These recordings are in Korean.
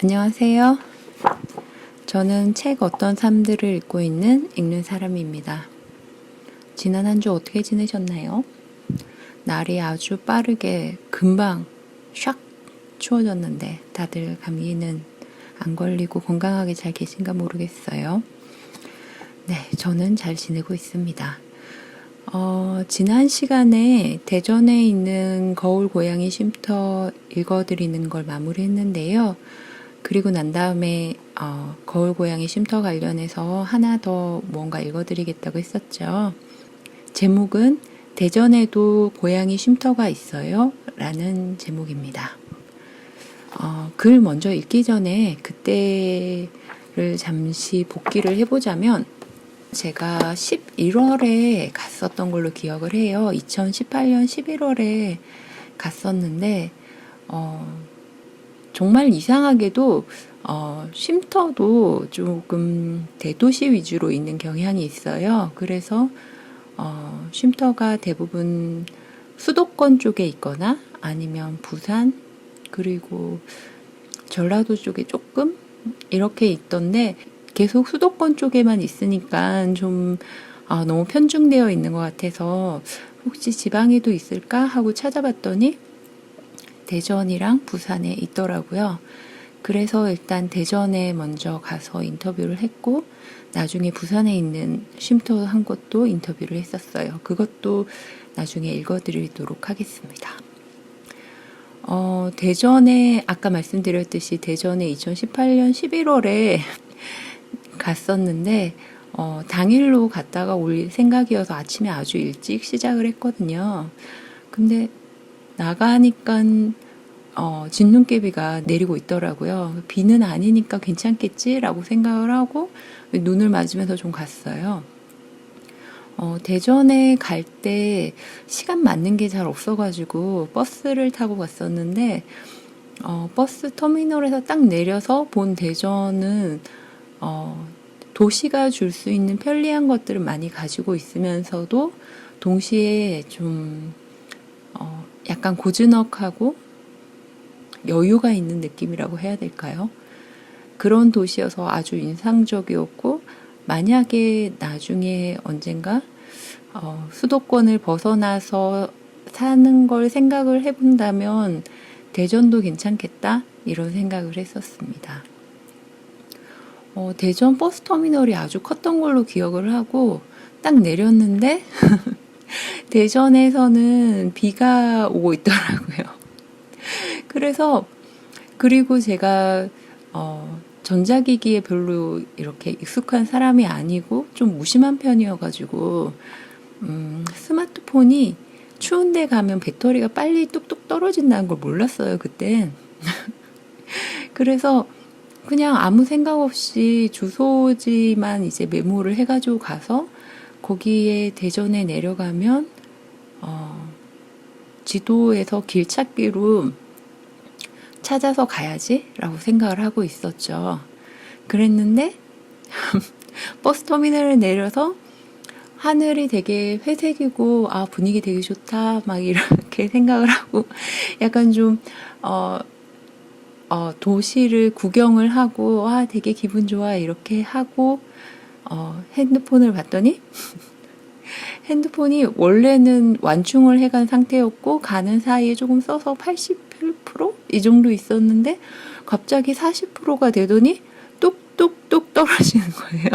안녕하세요. 저는 책 어떤 삶들을 읽고 있는 읽는 사람입니다. 지난 한 주 어떻게 지내셨나요? 날이 아주 빠르게 금방 샥 추워졌는데 다들 감기는 안 걸리고 건강하게 잘 계신가 모르겠어요. 네, 저는 잘 지내고 있습니다. 지난 시간에 대전에 있는 거울 고양이 쉼터 읽어드리는 걸 마무리했는데요. 그리고 난 다음에 거울 고양이 쉼터 관련해서 하나 더 뭔가 읽어드리겠다고 했었죠. 제목은 대전에도 고양이 쉼터가 있어요 라는 제목입니다. 글 먼저 읽기 전에 그때를 잠시 복기를 해보자면 제가 11월에 갔었던 걸로 기억을 해요. 2018년 11월에 갔었는데 정말 이상하게도 쉼터도 조금 대도시 위주로 있는 경향이 있어요. 그래서 쉼터가 대부분 수도권 쪽에 있거나 아니면 부산 그리고 전라도 쪽에 조금 이렇게 있던데 계속 수도권 쪽에만 있으니까 좀 너무 편중되어 있는 것 같아서 혹시 지방에도 있을까 하고 찾아봤더니 대전이랑 부산에 있더라고요. 그래서 일단 대전에 먼저 가서 인터뷰를 했고 나중에 부산에 있는 쉼터 한 곳도 인터뷰를 했었어요. 그것도 나중에 읽어드리도록 하겠습니다. 대전에 아까 말씀드렸듯이 대전에 2018년 11월에 갔었는데 당일로 갔다가 올 생각이어서 아침에 아주 일찍 시작을 했거든요. 근데 나가니까 진눈깨비가 내리고 있더라고요. 비는 아니니까 괜찮겠지라고 생각을 하고 눈을 맞으면서 좀 갔어요. 대전에 갈 때 시간 맞는 게 잘 없어가지고 버스를 타고 갔었는데 버스 터미널에서 딱 내려서 본 대전은 도시가 줄 수 있는 편리한 것들을 많이 가지고 있으면서도 동시에 좀 약간 고즈넉하고 여유가 있는 느낌이라고 해야 될까요? 그런 도시여서 아주 인상적이었고 만약에 나중에 언젠가 수도권을 벗어나서 사는 걸 생각을 해본다면 대전도 괜찮겠다 이런 생각을 했었습니다. 대전 버스터미널이 아주 컸던 걸로 기억을 하고 딱 내렸는데 대전에서는 비가 오고 있더라고요. 그래서 그리고 제가 전자기기에 별로 이렇게 익숙한 사람이 아니고 좀 무심한 편이어가지고 스마트폰이 추운 데 가면 배터리가 빨리 뚝뚝 떨어진다는 걸 몰랐어요, 그땐. 그래서 그냥 아무 생각 없이 주소지만 이제 메모를 해가지고 가서 거기에 대전에 내려가면 지도에서 길 찾기로 찾아서 가야지라고 생각을 하고 있었죠. 그랬는데 버스터미널을 내려서 하늘이 되게 회색이고 분위기 되게 좋다 막 이렇게 생각을 하고 약간 좀 도시를 구경을 하고 되게 기분 좋아 이렇게 하고 핸드폰을 봤더니 핸드폰이 원래는 완충을 해간 상태였고 가는 사이에 조금 써서 88% 이 정도 있었는데 갑자기 40%가 되더니 뚝뚝뚝 떨어지는 거예요.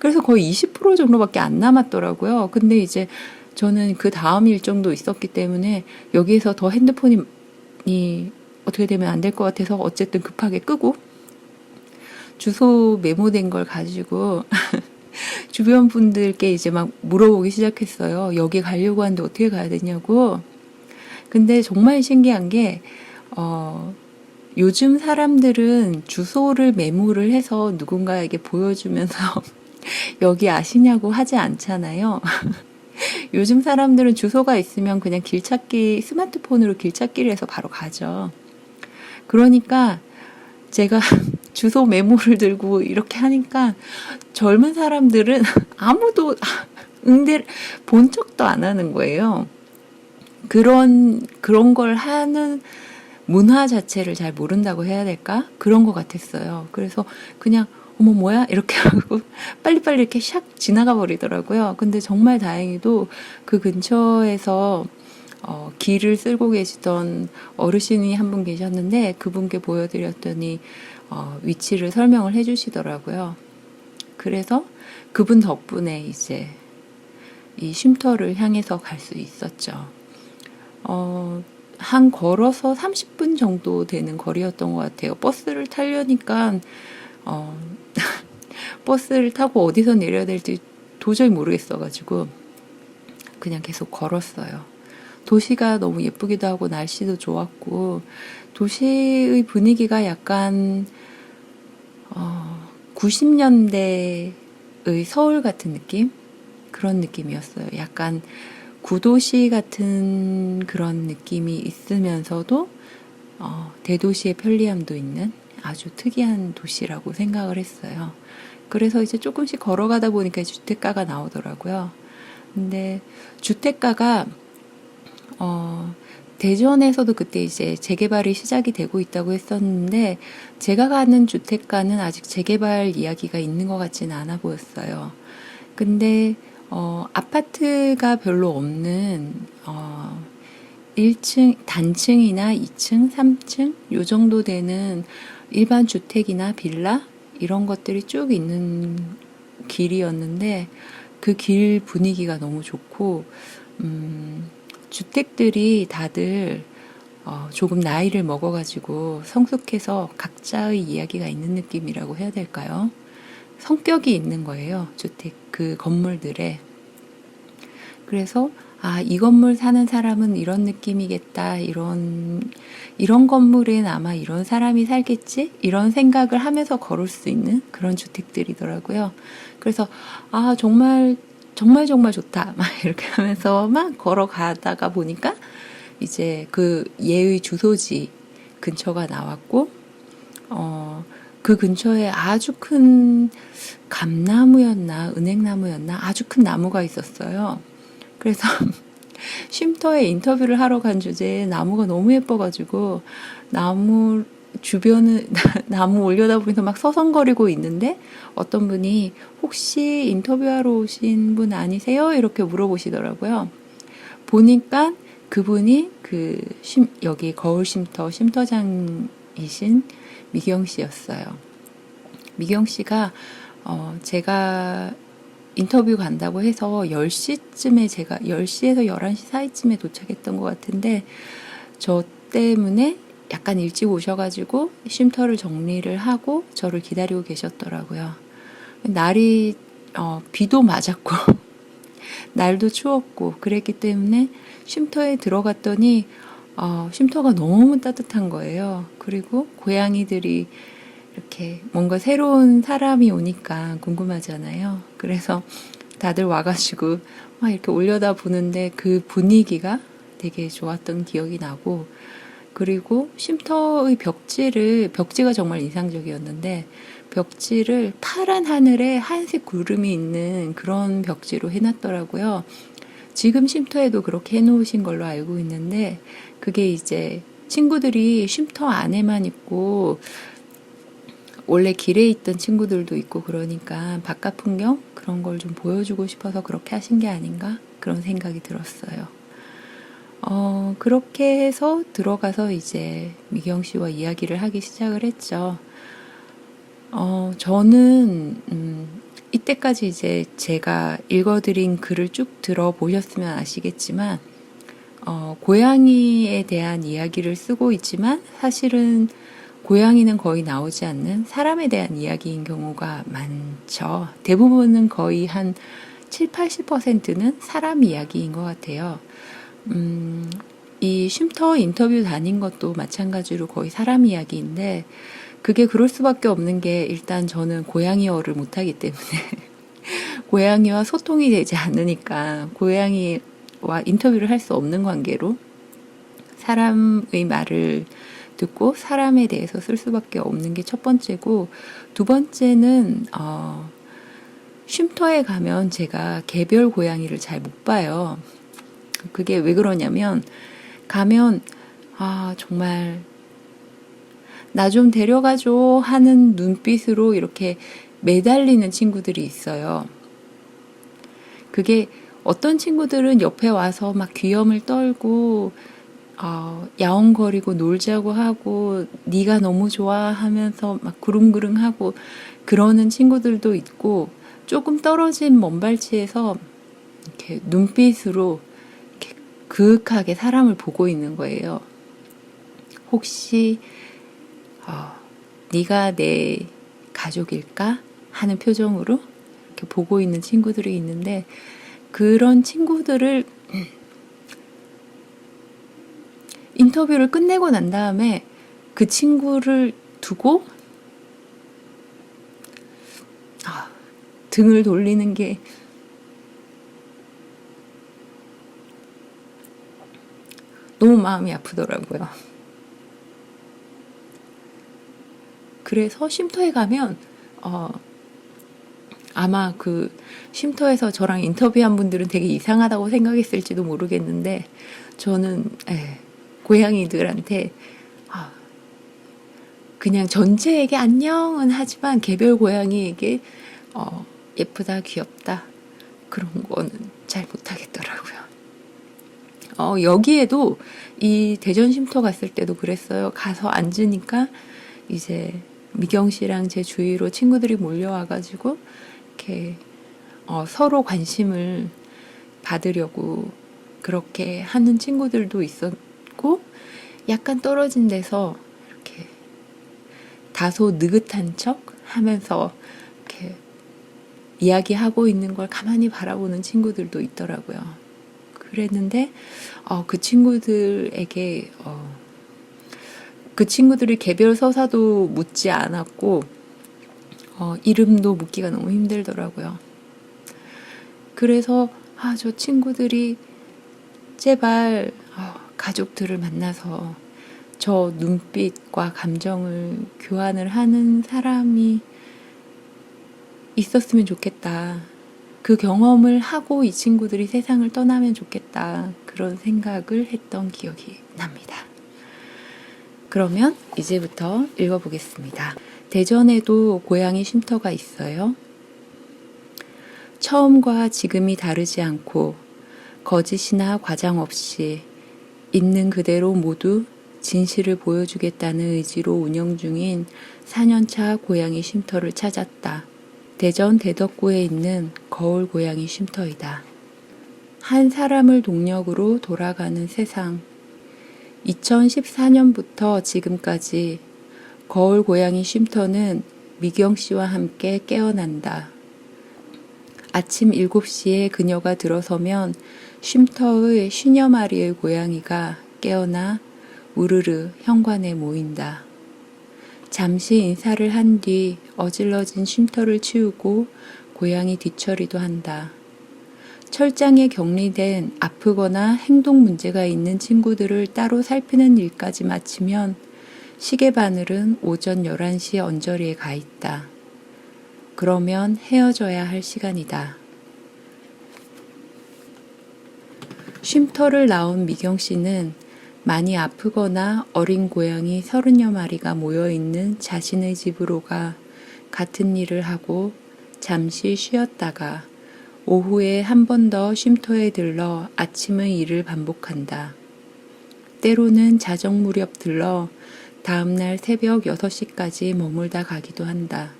그래서 거의 20% 정도밖에 안 남았더라고요. 근데 이제 저는 그 다음 일정도 있었기 때문에 여기에서 더 핸드폰이 어떻게 되면 안 될 것 같아서 어쨌든 급하게 끄고 주소 메모된 걸 가지고 주변 분들께 이제 막 물어보기 시작했어요. 여기 가려고 하는데 어떻게 가야 되냐고. 근데 정말 신기한 게 요즘 사람들은 주소를 메모를 해서 누군가에게 보여주면서 여기 아시냐고 하지 않잖아요. 요즘 사람들은 주소가 있으면 그냥 길찾기 스마트폰으로 길찾기를 해서 바로 가죠. 그러니까 제가 주소 메모를 들고 이렇게 하니까 젊은 사람들은 아무도 응대를 본 척도 안 하는 거예요. 그런 걸 하는 문화 자체를 잘 모른다고 해야 될까? 그런 것 같았어요. 그래서 그냥 어머 뭐야? 이렇게 하고 빨리빨리 이렇게 샥 지나가 버리더라고요. 근데 정말 다행히도 그 근처에서 길을 쓸고 계시던 어르신이 한 분 계셨는데 그분께 보여드렸더니 위치를 설명을 해주시더라고요. 그래서 그분 덕분에 이제 이 쉼터를 향해서 갈 수 있었죠. 한 걸어서 30분 정도 되는 거리였던 것 같아요. 버스를 타려니까 버스를 타고 어디서 내려야 될지 도저히 모르겠어가지고 그냥 계속 걸었어요. 도시가 너무 예쁘기도 하고 날씨도 좋았고 도시의 분위기가 약간 90년대의 서울 같은 느낌? 그런 느낌이었어요. 약간 구도시 같은 그런 느낌이 있으면서도 대도시의 편리함도 있는 아주 특이한 도시라고 생각을 했어요. 그래서 이제 조금씩 걸어가다 보니까 주택가가 나오더라고요. 근데 주택가가 대전에서도 그때 이제 재개발이 시작이 되고 있다고 했었는데 제가 가는 주택가는 아직 재개발 이야기가 있는 것 같지는 않아 보였어요. 근데 아파트가 별로 없는 1층 단층이나 2층, 3층 요 정도 되는 일반 주택이나 빌라 이런 것들이 쭉 있는 길이었는데 그 길 분위기가 너무 좋고 주택들이 다들 조금 나이를 먹어가지고 성숙해서 각자의 이야기가 있는 느낌이라고 해야 될까요? 성격이 있는 거예요. 주택 그 건물들에. 그래서 이 건물 사는 사람은 이런 느낌이겠다. 이런 건물엔 아마 이런 사람이 살겠지? 이런 생각을 하면서 걸을 수 있는 그런 주택들이더라고요. 그래서 정말 정말 정말 좋다. 막 이렇게 하면서 막 걸어가다가 보니까 이제 그 얘의 주소지 근처가 나왔고 그 근처에 아주 큰 감나무였나 은행나무였나 아주 큰 나무가 있었어요. 그래서 쉼터에 인터뷰를 하러 간 주제에 나무가 너무 예뻐가지고 나무 주변을 나무 올려다보면서 막 서성거리고 있는데 어떤 분이 혹시 인터뷰하러 오신 분 아니세요? 이렇게 물어보시더라고요. 보니까 그분이 여기 거울 쉼터장이신 미경 씨였어요. 미경 씨가 제가 인터뷰 간다고 해서 10시쯤에 제가 10시에서 11시 사이쯤에 도착했던 것 같은데 저 때문에 약간 일찍 오셔가지고 쉼터를 정리를 하고 저를 기다리고 계셨더라고요. 날이 비도 맞았고 날도 추웠고 그랬기 때문에 쉼터에 들어갔더니 쉼터가 너무 따뜻한 거예요. 그리고 고양이들이 이렇게 뭔가 새로운 사람이 오니까 궁금하잖아요. 그래서 다들 와가지고 막 이렇게 올려다 보는데 그 분위기가 되게 좋았던 기억이 나고 그리고 쉼터의 벽지가 정말 인상적이었는데 벽지를 파란 하늘에 하얀색 구름이 있는 그런 벽지로 해놨더라고요. 지금 쉼터에도 그렇게 해놓으신 걸로 알고 있는데 그게 이제 친구들이 쉼터 안에만 있고 원래 길에 있던 친구들도 있고 그러니까 바깥 풍경 그런 걸 좀 보여주고 싶어서 그렇게 하신 게 아닌가 그런 생각이 들었어요. 그렇게 해서 들어가서 이제 미경 씨와 이야기를 하기 시작을 했죠. 저는 이때까지 이제 제가 읽어드린 글을 쭉 들어보셨으면 아시겠지만 고양이에 대한 이야기를 쓰고 있지만 사실은 고양이는 거의 나오지 않는 사람에 대한 이야기인 경우가 많죠. 대부분은 거의 한 7, 80%는 사람 이야기인 것 같아요. 이 쉼터 인터뷰 다닌 것도 마찬가지로 거의 사람 이야기인데 그게 그럴 수밖에 없는 게 일단 저는 고양이어를 못하기 때문에 고양이와 소통이 되지 않으니까 고양이와 인터뷰를 할 수 없는 관계로 사람의 말을 듣고 사람에 대해서 쓸 수밖에 없는 게 첫 번째고 두 번째는 쉼터에 가면 제가 개별 고양이를 잘 못 봐요. 그게 왜 그러냐면 가면 정말 나 좀 데려가줘 하는 눈빛으로 이렇게 매달리는 친구들이 있어요. 그게 어떤 친구들은 옆에 와서 막 귀염을 떨고 야옹거리고 놀자고 하고 네가 너무 좋아 하면서 막 구릉구릉하고 그러는 친구들도 있고, 조금 떨어진 먼발치에서 이렇게 눈빛으로 이렇게 그윽하게 사람을 보고 있는 거예요. 혹시 네가 내 가족일까? 하는 표정으로 이렇게 보고 있는 친구들이 있는데, 그런 친구들을 인터뷰를 끝내고 난 다음에 그 친구를 두고 등을 돌리는 게 너무 마음이 아프더라고요. 그래서 쉼터에 가면 아마 그 쉼터에서 저랑 인터뷰한 분들은 되게 이상하다고 생각했을지도 모르겠는데, 저는 고양이들한테 그냥 전체에게 안녕은 하지만 개별 고양이에게 예쁘다, 귀엽다 그런 거는 잘 못하겠더라고요. 여기에도 이 대전 쉼터 갔을 때도 그랬어요. 가서 앉으니까 이제 미경 씨랑 제 주위로 친구들이 몰려와가지고 이렇게 서로 관심을 받으려고 그렇게 하는 친구들도 있었고, 약간 떨어진 데서 이렇게 다소 느긋한 척 하면서 이렇게 이야기하고 있는 걸 가만히 바라보는 친구들도 있더라고요. 그랬는데 그 친구들에게 그 친구들이 개별 서사도 묻지 않았고 이름도 묻기가 너무 힘들더라고요. 그래서 저 친구들이 제발 가족들을 만나서 저 눈빛과 감정을 교환을 하는 사람이 있었으면 좋겠다. 그 경험을 하고 이 친구들이 세상을 떠나면 좋겠다. 그런 생각을 했던 기억이 납니다. 그러면 이제부터 읽어보겠습니다. 대전에도 고양이 쉼터가 있어요. 처음과 지금이 다르지 않고 거짓이나 과장 없이 있는 그대로 모두 진실을 보여주겠다는 의지로 운영 중인 4년차 고양이 쉼터를 찾았다. 대전 대덕구에 있는 거울 고양이 쉼터이다. 한 사람을 동력으로 돌아가는 세상. 2014년부터 지금까지 거울 고양이 쉼터는 미경 씨와 함께 깨어난다. 아침 7시에 그녀가 들어서면 쉼터의 50여 마리의 고양이가 깨어나 우르르 현관에 모인다. 잠시 인사를 한 뒤 어질러진 쉼터를 치우고 고양이 뒤처리도 한다. 철장에 격리된 아프거나 행동 문제가 있는 친구들을 따로 살피는 일까지 마치면 시계바늘은 오전 11시 언저리에 가 있다. 그러면 헤어져야 할 시간이다. 쉼터를 나온 미경 씨는 많이 아프거나 어린 고양이 30여 마리가 모여있는 자신의 집으로 가 같은 일을 하고 잠시 쉬었다가 오후에 한 번 더 쉼터에 들러 아침의 일을 반복한다. 때로는 자정 무렵 들러 다음날 새벽 6시까지 머물다 가기도 한다.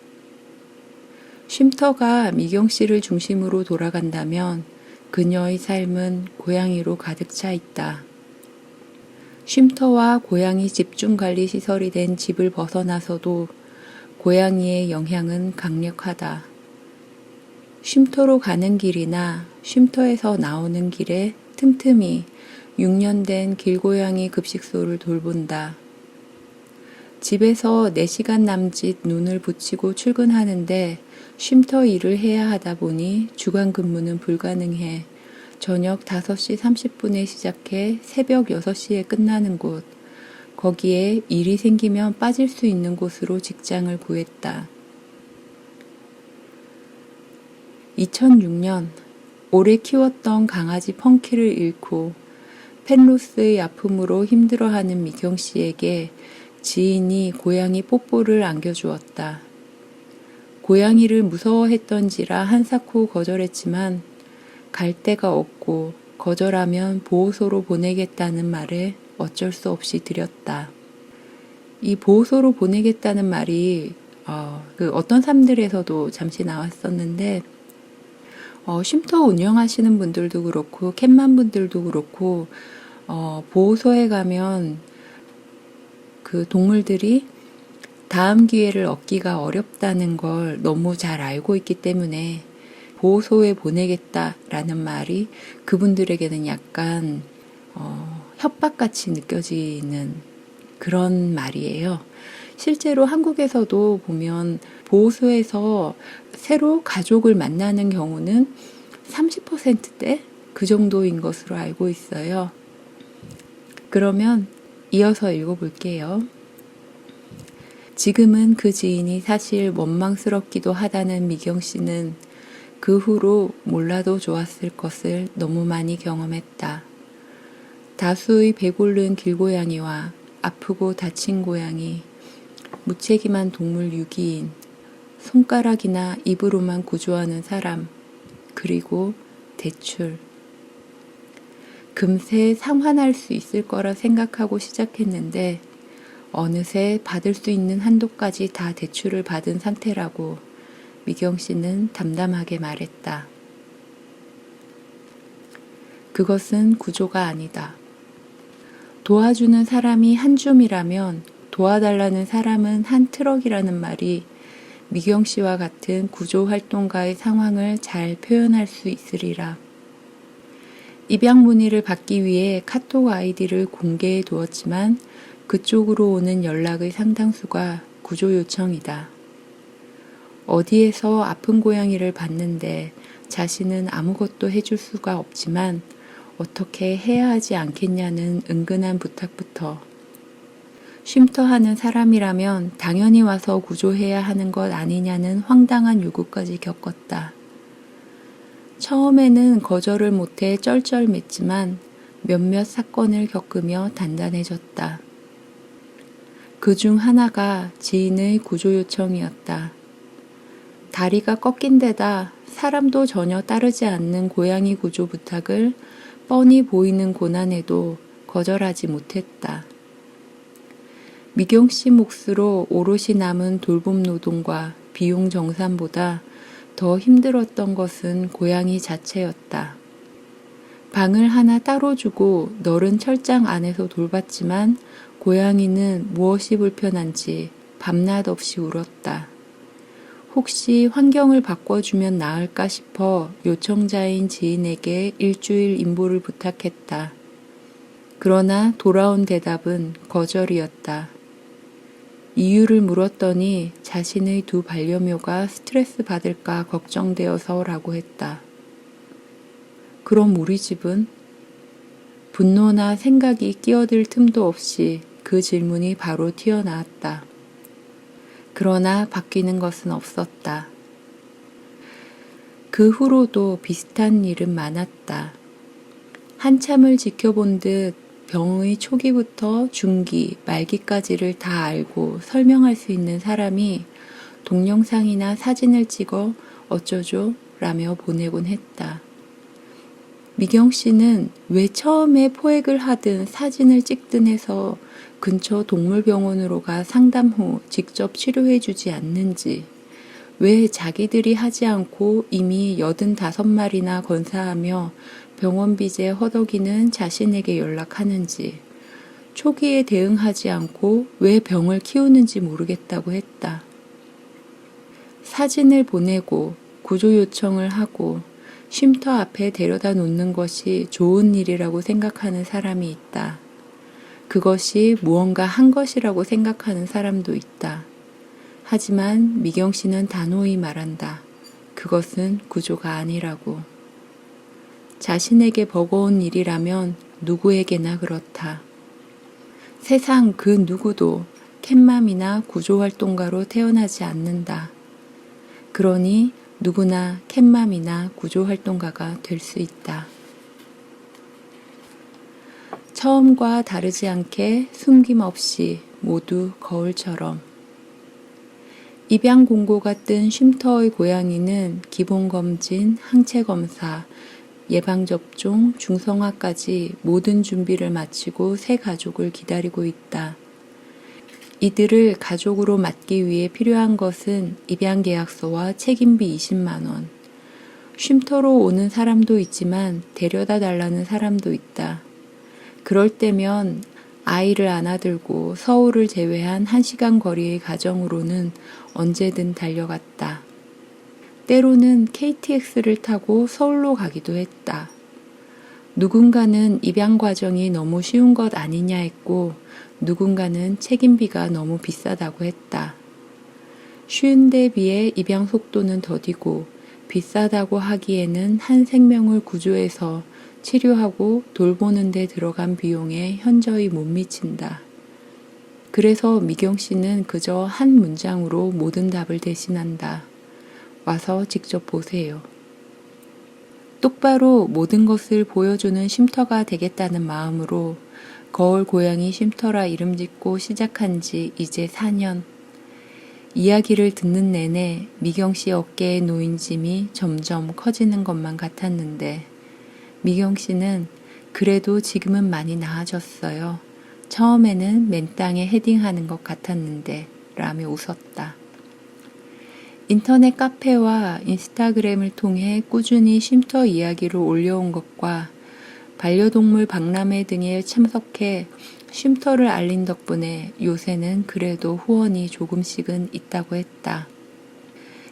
쉼터가 미경 씨를 중심으로 돌아간다면 그녀의 삶은 고양이로 가득 차 있다. 쉼터와 고양이 집중관리 시설이 된 집을 벗어나서도 고양이의 영향은 강력하다. 쉼터로 가는 길이나 쉼터에서 나오는 길에 틈틈이 6년 된 길고양이 급식소를 돌본다. 집에서 4시간 남짓 눈을 붙이고 출근하는데 쉼터 일을 해야 하다 보니 주간 근무는 불가능해 저녁 5시 30분에 시작해 새벽 6시에 끝나는 곳, 거기에 일이 생기면 빠질 수 있는 곳으로 직장을 구했다. 2006년 오래 키웠던 강아지 펑키를 잃고 펫로스의 아픔으로 힘들어하는 미경 씨에게 지인이 고양이 뽀뽀를 안겨주었다. 고양이를 무서워했던지라 한사코 거절했지만 갈 데가 없고 거절하면 보호소로 보내겠다는 말에 어쩔 수 없이 드렸다. 이 보호소로 보내겠다는 말이 어떤 사람들에서도 잠시 나왔었는데 쉼터 운영하시는 분들도 그렇고 캣맘 분들도 그렇고 보호소에 가면 그 동물들이 다음 기회를 얻기가 어렵다는 걸 너무 잘 알고 있기 때문에 보호소에 보내겠다라는 말이 그분들에게는 약간 협박같이 느껴지는 그런 말이에요. 실제로 한국에서도 보면 보호소에서 새로 가족을 만나는 경우는 30%대 그 정도인 것으로 알고 있어요. 그러면 이어서 읽어볼게요. 지금은 그 지인이 사실 원망스럽기도 하다는 미경 씨는 그 후로 몰라도 좋았을 것을 너무 많이 경험했다. 다수의 배고른 길고양이와 아프고 다친 고양이, 무책임한 동물 유기인, 손가락이나 입으로만 구조하는 사람, 그리고 대출. 금세 상환할 수 있을 거라 생각하고 시작했는데 어느새 받을 수 있는 한도까지 다 대출을 받은 상태라고 미경 씨는 담담하게 말했다. 그것은 구조가 아니다. 도와주는 사람이 한 줌이라면 도와달라는 사람은 한 트럭이라는 말이 미경 씨와 같은 구조활동가의 상황을 잘 표현할 수 있으리라. 입양 문의를 받기 위해 카톡 아이디를 공개해 두었지만 그쪽으로 오는 연락의 상당수가 구조 요청이다. 어디에서 아픈 고양이를 봤는데 자신은 아무것도 해줄 수가 없지만 어떻게 해야 하지 않겠냐는 은근한 부탁부터 쉼터하는 사람이라면 당연히 와서 구조해야 하는 것 아니냐는 황당한 요구까지 겪었다. 처음에는 거절을 못해 쩔쩔맸지만 몇몇 사건을 겪으며 단단해졌다. 그중 하나가 지인의 구조 요청이었다. 다리가 꺾인 데다 사람도 전혀 따르지 않는 고양이 구조 부탁을 뻔히 보이는 고난에도 거절하지 못했다. 미경 씨 몫으로 오롯이 남은 돌봄 노동과 비용 정산보다 더 힘들었던 것은 고양이 자체였다. 방을 하나 따로 주고 넓은 철장 안에서 돌봤지만 고양이는 무엇이 불편한지 밤낮 없이 울었다. 혹시 환경을 바꿔주면 나을까 싶어 요청자인 지인에게 일주일 임보를 부탁했다. 그러나 돌아온 대답은 거절이었다. 이유를 물었더니 자신의 두 반려묘가 스트레스 받을까 걱정되어서라고 했다. 그럼 우리 집은? 분노나 생각이 끼어들 틈도 없이 그 질문이 바로 튀어나왔다. 그러나 바뀌는 것은 없었다. 그 후로도 비슷한 일은 많았다. 한참을 지켜본 듯 병의 초기부터 중기, 말기까지를 다 알고 설명할 수 있는 사람이 동영상이나 사진을 찍어 어쩌죠? 라며 보내곤 했다. 미경 씨는 왜 처음에 포획을 하든 사진을 찍든 해서 근처 동물병원으로 가 상담 후 직접 치료해주지 않는지, 왜 자기들이 하지 않고 이미 85마리나 건사하며 병원 비제 허덕이는 자신에게 연락하는지, 초기에 대응하지 않고 왜 병을 키우는지 모르겠다고 했다. 사진을 보내고 구조 요청을 하고 쉼터 앞에 데려다 놓는 것이 좋은 일이라고 생각하는 사람이 있다. 그것이 무언가 한 것이라고 생각하는 사람도 있다. 하지만 미경 씨는 단호히 말한다. 그것은 구조가 아니라고. 자신에게 버거운 일이라면 누구에게나 그렇다. 세상 그 누구도 캣맘이나 구조활동가로 태어나지 않는다. 그러니 누구나 캣맘이나 구조활동가가 될 수 있다. 처음과 다르지 않게 숨김없이 모두 거울처럼. 입양 공고가 뜬 쉼터의 고양이는 기본검진, 항체검사, 예방접종, 중성화까지 모든 준비를 마치고 새 가족을 기다리고 있다. 이들을 가족으로 맞기 위해 필요한 것은 입양계약서와 책임비 20만 원. 쉼터로 오는 사람도 있지만 데려다 달라는 사람도 있다. 그럴 때면 아이를 안아들고 서울을 제외한 1시간 거리의 가정으로는 언제든 달려갔다. 때로는 KTX를 타고 서울로 가기도 했다. 누군가는 입양 과정이 너무 쉬운 것 아니냐 했고, 누군가는 책임비가 너무 비싸다고 했다. 쉬운데 비해 입양 속도는 더디고 비싸다고 하기에는 한 생명을 구조해서 치료하고 돌보는 데 들어간 비용에 현저히 못 미친다. 그래서 미경 씨는 그저 한 문장으로 모든 답을 대신한다. 와서 직접 보세요. 똑바로 모든 것을 보여주는 쉼터가 되겠다는 마음으로 거울 고양이 쉼터라 이름 짓고 시작한 지 이제 4년. 이야기를 듣는 내내 미경 씨 어깨에 놓인 짐이 점점 커지는 것만 같았는데 미경 씨는 그래도 지금은 많이 나아졌어요. 처음에는 맨땅에 헤딩하는 것 같았는데 라며 웃었다. 인터넷 카페와 인스타그램을 통해 꾸준히 쉼터 이야기를 올려온 것과 반려동물 박람회 등에 참석해 쉼터를 알린 덕분에 요새는 그래도 후원이 조금씩은 있다고 했다.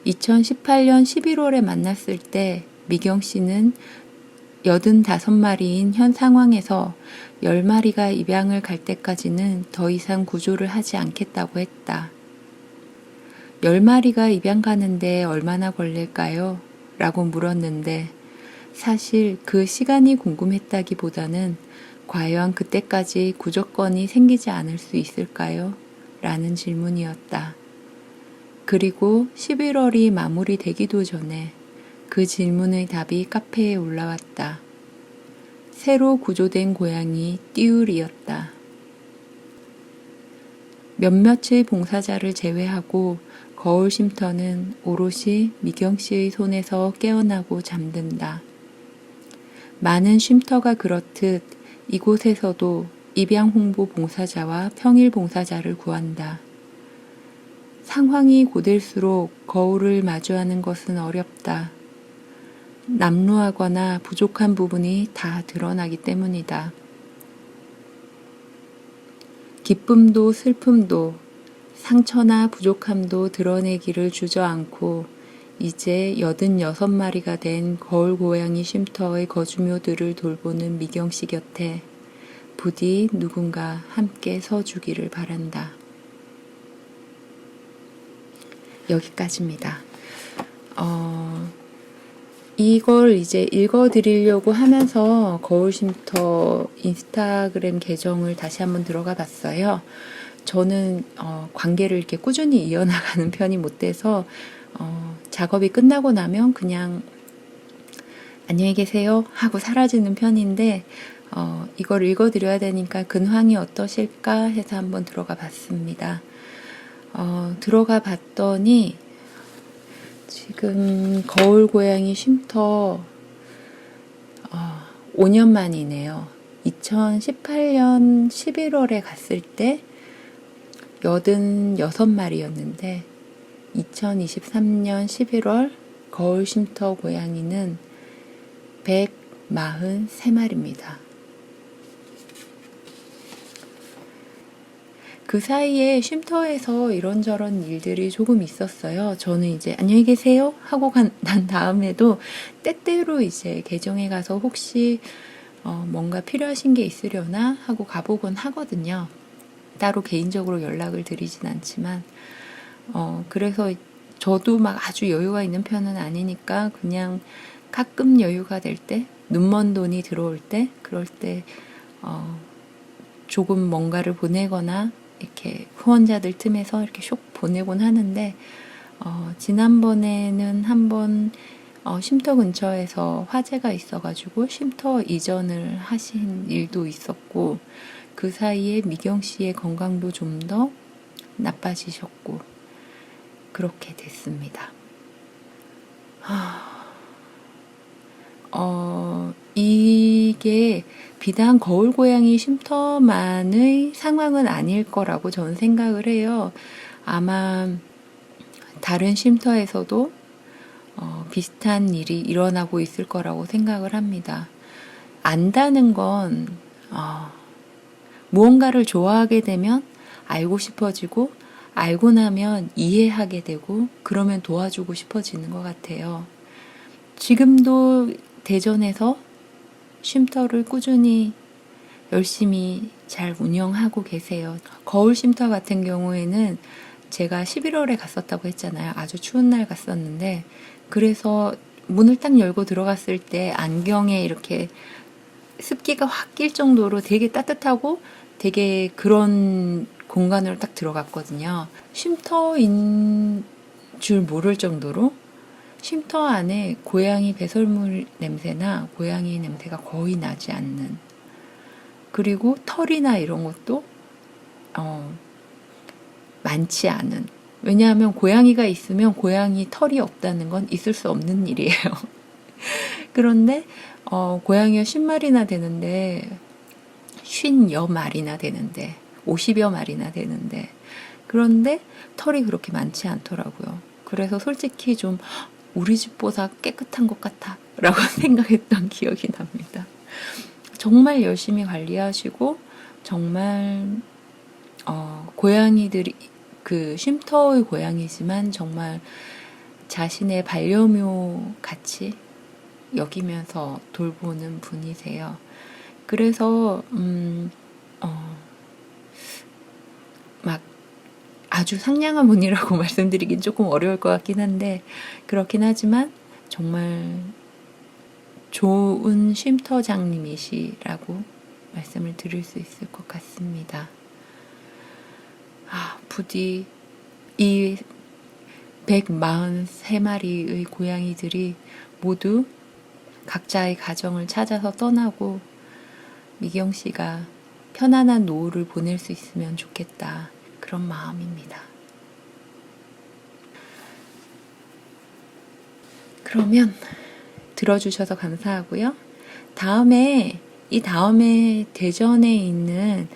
2018년 11월에 만났을 때 미경 씨는 85마리인 현 상황에서 10마리가 입양을 갈 때까지는 더 이상 구조를 하지 않겠다고 했다. 10마리가 입양 가는데 얼마나 걸릴까요? 라고 물었는데 사실 그 시간이 궁금했다기보다는 과연 그때까지 구조권이 생기지 않을 수 있을까요? 라는 질문이었다. 그리고 11월이 마무리되기도 전에 그 질문의 답이 카페에 올라왔다. 새로 구조된 고양이 띠울이었다. 몇몇의 봉사자를 제외하고 거울 쉼터는 오롯이 미경 씨의 손에서 깨어나고 잠든다. 많은 쉼터가 그렇듯 이곳에서도 입양 홍보 봉사자와 평일 봉사자를 구한다. 상황이 고될수록 거울을 마주하는 것은 어렵다. 남루하거나 부족한 부분이 다 드러나기 때문이다. 기쁨도 슬픔도 상처나 부족함도 드러내기를 주저앉고 이제 86마리가 된 거울 고양이 쉼터의 거주묘들을 돌보는 미경 씨 곁에 부디 누군가 함께 서주기를 바란다. 여기까지입니다. 이걸 이제 읽어드리려고 하면서 거울 쉼터 인스타그램 계정을 다시 한번 들어가 봤어요. 저는 관계를 이렇게 꾸준히 이어나가는 편이 못 돼서 작업이 끝나고 나면 그냥 안녕히 계세요 하고 사라지는 편인데 이걸 읽어드려야 되니까 근황이 어떠실까 해서 한번 들어가 봤습니다. 들어가 봤더니 지금 거울 고양이 쉼터 5년 만이네요. 2018년 11월에 갔을 때 86마리였는데 2023년 11월 거울 쉼터 고양이는 143마리입니다. 그 사이에 쉼터에서 이런저런 일들이 조금 있었어요. 저는 이제 안녕히 계세요 하고 난 다음에도 때때로 이제 계정에 가서 혹시 뭔가 필요하신 게 있으려나 하고 가보곤 하거든요. 따로 개인적으로 연락을 드리진 않지만 그래서 저도 막 아주 여유가 있는 편은 아니니까 그냥 가끔 여유가 될 때, 눈먼 돈이 들어올 때, 그럴 때 조금 뭔가를 보내거나 이렇게 후원자들 틈에서 이렇게 쇽 보내곤 하는데 지난번에는 한번 쉼터 근처에서 화재가 있어가지고 쉼터 이전을 하신 일도 있었고 그 사이에 미경 씨의 건강도 좀 더 나빠지셨고 그렇게 됐습니다. 이게 비단 거울고양이 쉼터만의 상황은 아닐 거라고 저는 생각을 해요. 아마 다른 쉼터에서도 비슷한 일이 일어나고 있을 거라고 생각을 합니다. 안다는 건 무언가를 좋아하게 되면 알고 싶어지고 알고 나면 이해하게 되고 그러면 도와주고 싶어지는 것 같아요. 지금도 대전에서 쉼터를 꾸준히 열심히 잘 운영하고 계세요. 거울 쉼터 같은 경우에는 제가 11월에 갔었다고 했잖아요. 아주 추운 날 갔었는데 그래서 문을 딱 열고 들어갔을 때 안경에 이렇게 습기가 확 낄 정도로 되게 따뜻하고 되게 그런 공간으로 딱 들어갔거든요. 쉼터인 줄 모를 정도로 쉼터 안에 고양이 배설물 냄새나 고양이 냄새가 거의 나지 않는, 그리고 털이나 이런 것도 많지 않은. 왜냐하면 고양이가 있으면 고양이 털이 없다는 건 있을 수 없는 일이에요. 그런데 고양이가 10마리나 되는데 50여 마리나 되는데 50여 마리나 되는데 그런데 털이 그렇게 많지 않더라고요. 그래서 솔직히 좀 우리 집보다 깨끗한 것 같아 라고 생각했던 기억이 납니다. 정말 열심히 관리하시고 정말 고양이들이 그 쉼터의 고양이지만 정말 자신의 반려묘 같이 여기면서 돌보는 분이세요. 그래서 막 아주 상냥한 분이라고 말씀드리긴 조금 어려울 것 같긴 한데 그렇긴 하지만 정말 좋은 쉼터장님이시라고 말씀을 드릴 수 있을 것 같습니다. 부디 이 143마리의 고양이들이 모두 각자의 가정을 찾아서 떠나고 미경 씨가 편안한 노후를 보낼 수 있으면 좋겠다. 그런 마음입니다. 그러면 들어주셔서 감사하고요. 다음에 대전에 있는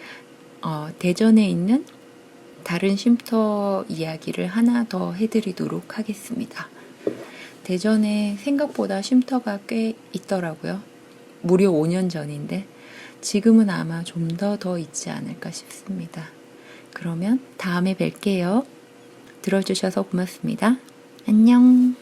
다른 쉼터 이야기를 하나 더 해드리도록 하겠습니다. 대전에 생각보다 쉼터가 꽤 있더라고요. 무려 5년 전인데 지금은 아마 좀 더 있지 않을까 싶습니다. 그러면 다음에 뵐게요. 들어주셔서 고맙습니다. 안녕.